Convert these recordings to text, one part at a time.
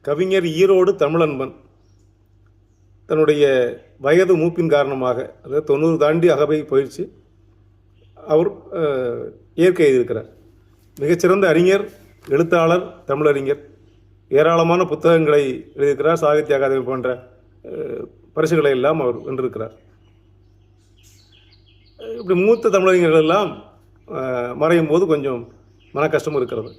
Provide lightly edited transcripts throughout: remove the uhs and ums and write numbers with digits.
கவிஞர் ஈரோடு தமிழன்பன் தன்னுடைய வயது மூப்பின் காரணமாக, அதாவது 90 தாண்டி அகவை போயிடுச்சு, அவர் இயற்கை எழுதியிருக்கிறார். மிகச்சிறந்த அறிஞர், எழுத்தாளர், தமிழறிஞர். ஏராளமான புத்தகங்களை எழுதியிருக்கிறார். சாகித்ய அகாதமி போன்ற பரிசுகளை எல்லாம் அவர் வென்றிருக்கிறார். இப்படி மூத்த தமிழறிஞர்கள் எல்லாம் மறையும் போது கொஞ்சம் மன கஷ்டம் இருக்கிறது.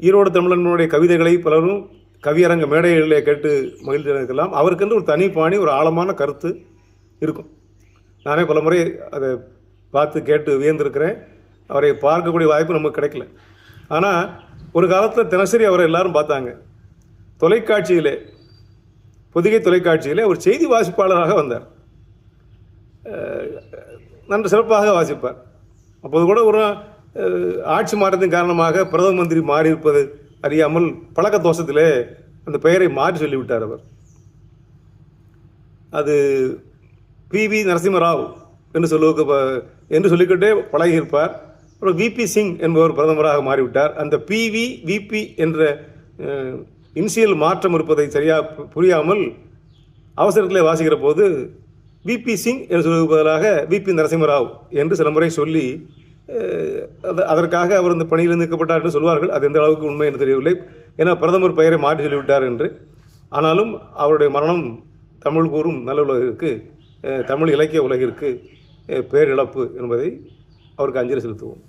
ஈரோடு தமிழனுடைய கவிதைகளை பலரும் கவியரங்க மேடைகளிலே கேட்டு மகிழ்ந்திருக்கலாம். அவருக்கென்று ஒரு தனி பாணி, ஒரு ஆழமான கருத்து இருக்கும். நானே பல முறை அதை பார்த்து கேட்டு வியந்திருக்கிறேன். அவரை பார்க்கக்கூடிய வாய்ப்பு நமக்கு கிடைக்கல. ஆனால் ஒரு காலத்தில் தினசரி அவரை எல்லாரும் பார்த்தாங்க. தொலைக்காட்சியிலே, பொதிகை தொலைக்காட்சியிலே ஒரு செய்தி வாசிப்பாளராக வந்தார். நன்று சிறப்பாக வாசிப்பார். அப்போது கூட ஒரு ஆட்சி மாற்றத்தின் காரணமாக பிரதம மந்திரி மாறியிருப்பது அறியாமல் பழக்க தோஷத்திலே அந்த பெயரை மாற்றி சொல்லிவிட்டார் அவர். அது PV நரசிம்மராவ் என்று சொல்லிக்கிட்டே பழகியிருப்பார். அப்புறம் VP சிங் என்பவர் பிரதமராக மாறிவிட்டார். அந்த VP என்ற இனிஷியல் மாற்றம் இருப்பதை சரியாக புரியாமல் அவசரத்திலே வாசிக்கிற போது VP சிங் என்று சொல்வதற்கு பதிலாக VP நரசிம்மராவ் என்று சில முறை சொல்லி அதற்காக அவர் இந்த பணியில் நீக்கப்பட்டார் என்று சொல்வார்கள். அது எந்த அளவுக்கு உண்மை என்று தெரியவில்லை. ஏன்னா பிரதமர் பெயரை மாற்றி சொல்லிவிட்டார் என்று. ஆனாலும் அவருடைய மரணம் தமிழ் கூறும் நல்ல உலகிற்கு, தமிழ் இலக்கிய உலகிற்கு பேரிழப்பு என்பதை அவருக்கு அஞ்சலி செலுத்துவோம்.